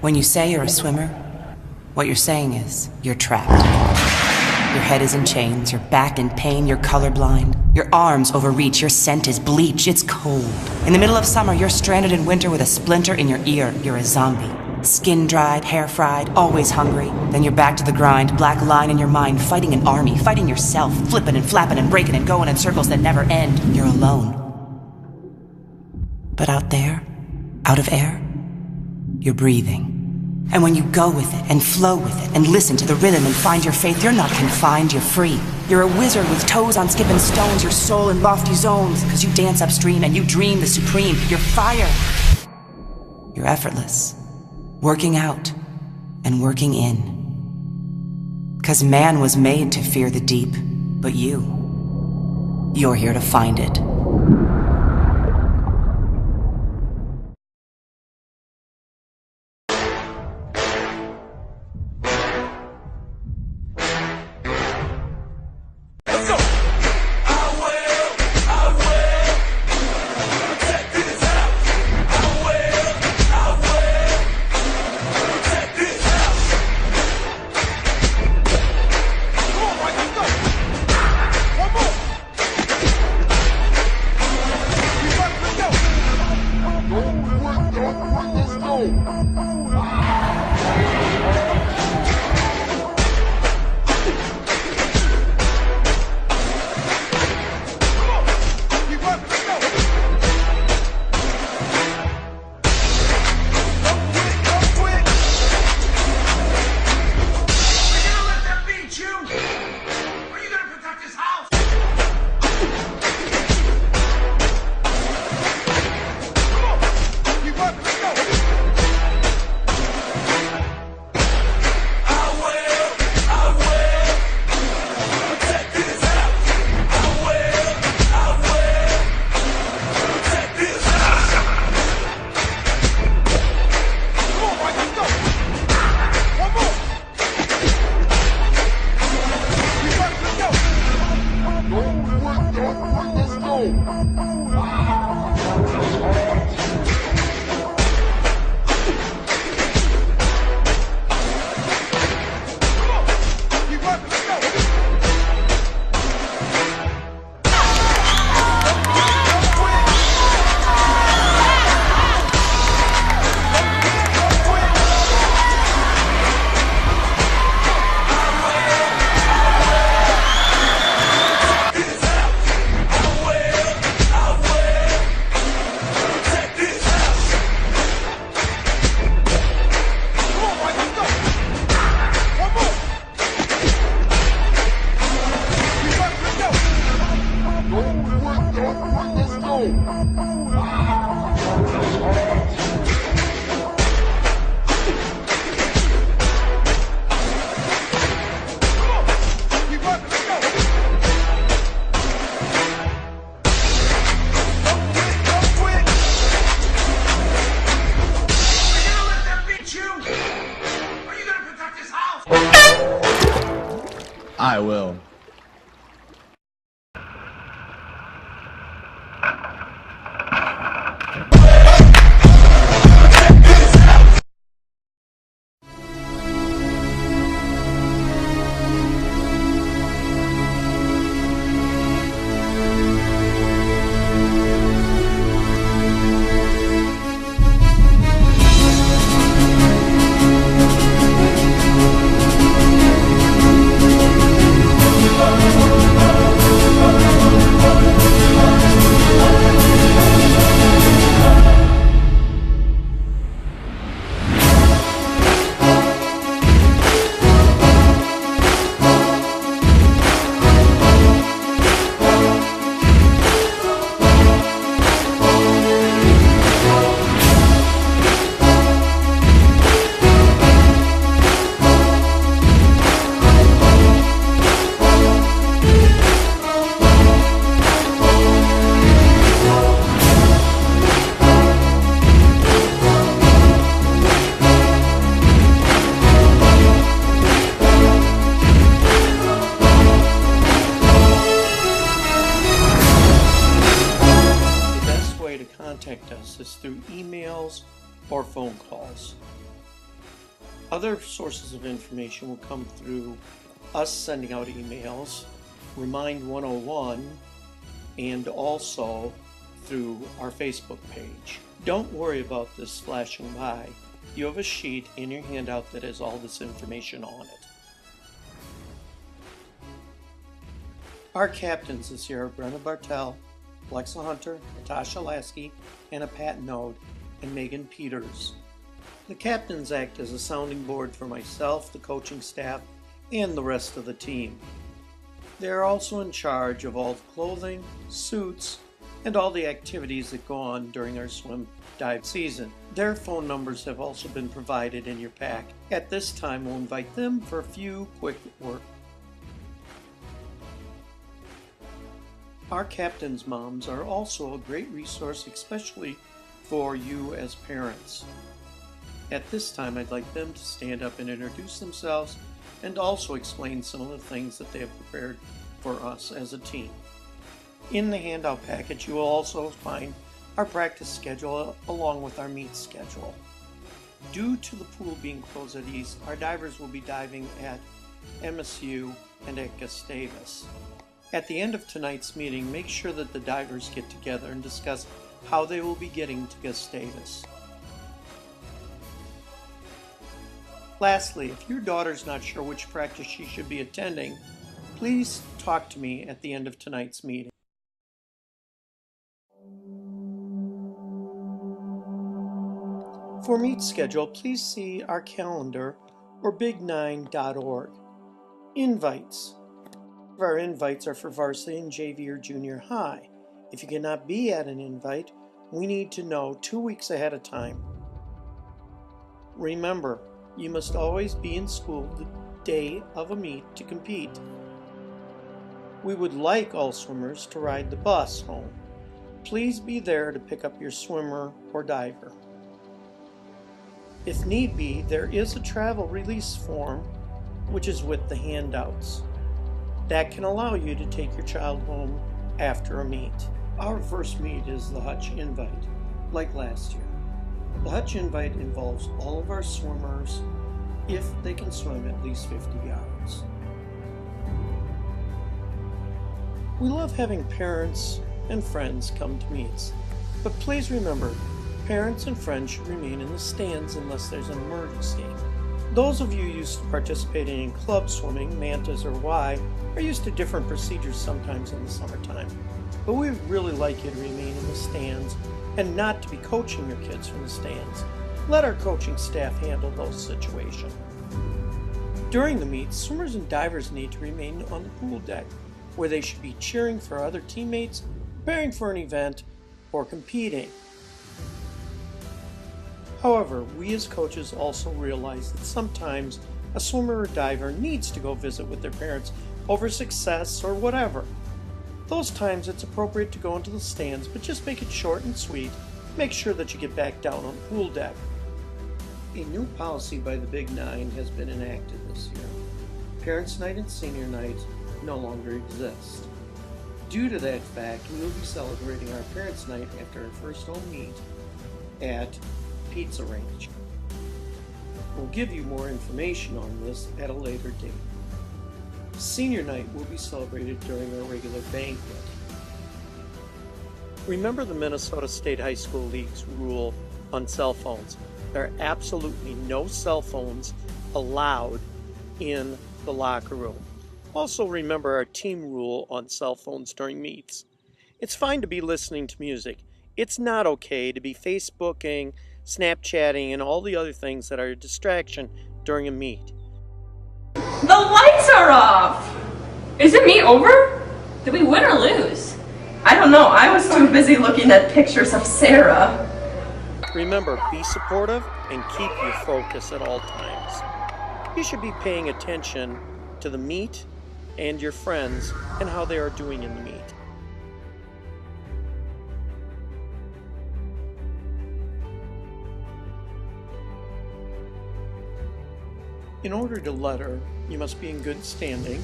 When you say you're a swimmer, what you're saying is you're trapped. Your head is in chains, your back in pain, you're colorblind. Your arms overreach, your scent is bleach, it's cold. In the middle of summer, you're stranded in winter with a splinter in your ear, you're a zombie. Skin dried, hair fried, always hungry. Then you're back to the grind, black line in your mind, fighting an army, fighting yourself, flipping and flapping and breaking and going in circles that never end. You're alone. But out there, out of air, you're breathing. And when you go with it, and flow with it, and listen to the rhythm and find your faith, you're not confined, you're free. You're a wizard with toes on skipping stones, your soul in lofty zones, 'cause you dance upstream and you dream the supreme. You're fire. You're effortless. Working out and working in. 'Cause man was made to fear the deep, but you're here to find it. I will. Contact us is through emails or phone calls. Other sources of information will come through us sending out emails, Remind 101, and also through our Facebook page. Don't worry about this flashing by. You have a sheet in your handout that has all this information on it. Our captains this year are Brenna Bartell, Alexa Hunter, Natasha Lasky, Anna Pat Node, and Megan Peters. The captains act as a sounding board for myself, the coaching staff, and the rest of the team. They are also in charge of all the clothing, suits, and all the activities that go on during our swim dive season. Their phone numbers have also been provided in your pack. At this time, we'll invite them for a few quick words. Our captains' moms are also a great resource, especially for you as parents. At this time, I'd like them to stand up and introduce themselves and also explain some of the things that they have prepared for us as a team. In the handout package, you will also find our practice schedule along with our meet schedule. Due to the pool being closed at East, our divers will be diving at MSU and at Gustavus. At the end of tonight's meeting, make sure that the divers get together and discuss how they will be getting to Gustavus. Lastly, if your daughter's not sure which practice she should be attending, please talk to me at the end of tonight's meeting. For meet schedule, please see our calendar or big9.org. Invites. Our invites are for varsity and JV or junior high. If you cannot be at an invite, we need to know 2 weeks ahead of time. Remember, you must always be in school the day of a meet to compete. We would like all swimmers to ride the bus home. Please be there to pick up your swimmer or diver. If need be, there is a travel release form which is with the handouts. That can allow you to take your child home after a meet. Our first meet is the Hutch Invite, like last year. The Hutch Invite involves all of our swimmers if they can swim at least 50 yards. We love having parents and friends come to meets, but please remember, parents and friends should remain in the stands unless there's an emergency. Those of you used to participating in club swimming, mantas or Y, are used to different procedures sometimes in the summertime, but we would really like you to remain in the stands and not to be coaching your kids from the stands. Let our coaching staff handle those situations. During the meet, swimmers and divers need to remain on the pool deck, where they should be cheering for other teammates, preparing for an event, or competing. However, we as coaches also realize that sometimes a swimmer or diver needs to go visit with their parents over success or whatever. Those times it's appropriate to go into the stands, but just make it short and sweet. Make sure that you get back down on the pool deck. A new policy by the Big Nine has been enacted this year. Parents' Night and Senior Night no longer exist. Due to that fact, we will be celebrating our Parents' Night after our first home meet at Pizza Ranch. We'll give you more information on this at a later date. Senior Night will be celebrated during our regular banquet. Remember the Minnesota State High School League's rule on cell phones. There are absolutely no cell phones allowed in the locker room. Also remember our team rule on cell phones during meets. It's fine to be listening to music. It's not okay to be Facebooking, Snapchatting, and all the other things that are a distraction during a meet. The lights are off! Is the meet over? Did we win or lose? I don't know. I was too busy looking at pictures of Sarah. Remember, be supportive and keep your focus at all times. You should be paying attention to the meet and your friends and how they are doing in the meet. In order to letter, you must be in good standing.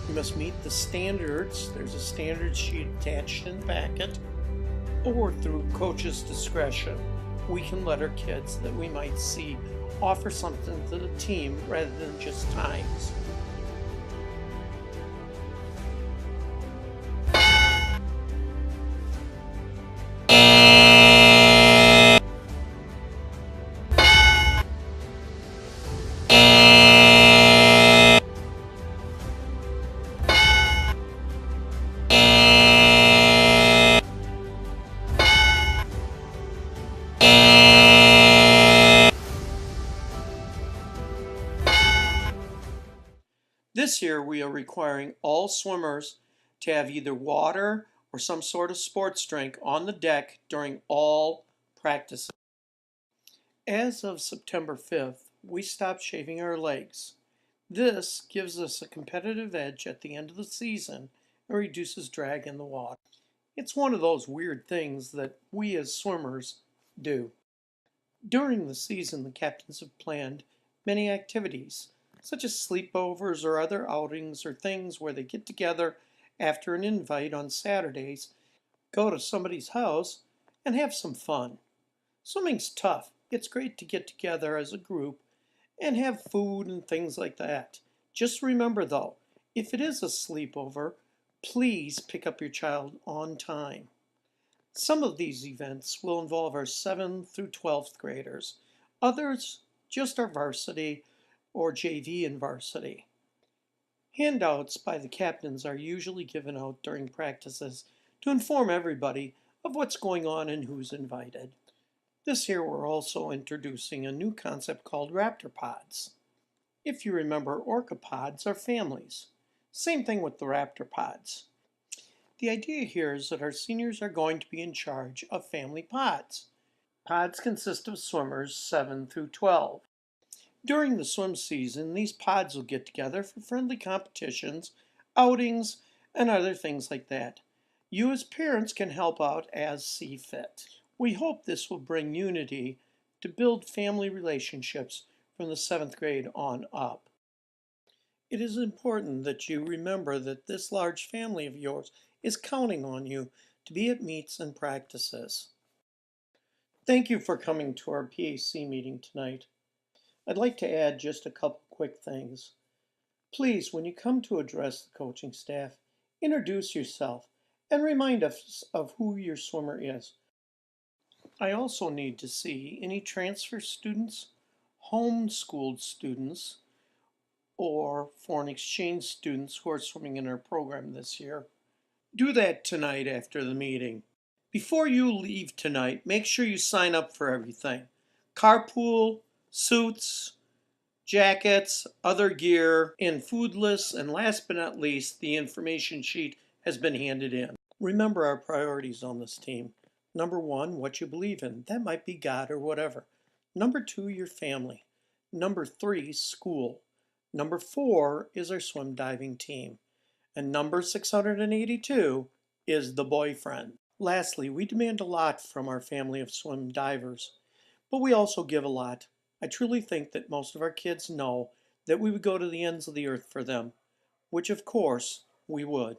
You must meet the standards. There's a standard sheet attached in the packet. Or through coach's discretion, we can letter kids that we might see offer something to the team rather than just times. This year, we are requiring all swimmers to have either water or some sort of sports drink on the deck during all practices. As of September 5th, we stopped shaving our legs. This gives us a competitive edge at the end of the season and reduces drag in the water. It's one of those weird things that we as swimmers do. During the season, the captains have planned many activities, such as sleepovers or other outings or things where they get together after an invite on Saturdays, go to somebody's house, and have some fun. Swimming's tough. It's great to get together as a group and have food and things like that. Just remember though, if it is a sleepover, please pick up your child on time. Some of these events will involve our 7th through 12th graders. Others, just our varsity or JV and varsity. Handouts by the captains are usually given out during practices to inform everybody of what's going on and who's invited. This year we're also introducing a new concept called raptor pods. If you remember, orca pods are families. Same thing with the raptor pods. The idea here is that our seniors are going to be in charge of family pods. Pods consist of swimmers 7 through 12. During the swim season, these pods will get together for friendly competitions, outings, and other things like that. You as parents can help out as see fit. We hope this will bring unity to build family relationships from the 7th grade on up. It is important that you remember that this large family of yours is counting on you to be at meets and practices. Thank you for coming to our PAC meeting tonight. I'd like to add just a couple quick things. Please, when you come to address the coaching staff, introduce yourself and remind us of who your swimmer is. I also need to see any transfer students, homeschooled students, or foreign exchange students who are swimming in our program this year. Do that tonight after the meeting. Before you leave tonight, make sure you sign up for everything. Carpool, suits, jackets, other gear, and food lists, and last but not least, the information sheet has been handed in. Remember our priorities on this team. Number 1, what you believe in. That might be God or whatever. Number 2, your family. Number 3, school. Number 4 is our swim diving team. And number 682 is the boyfriend. Lastly, we demand a lot from our family of swim divers, but we also give a lot. I truly think that most of our kids know that we would go to the ends of the earth for them, which of course we would.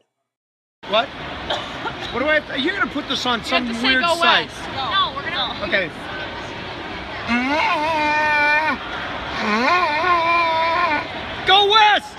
What? What do I have to, you're going to put this on some weird go site. West. No, we're going to... Okay. Go west!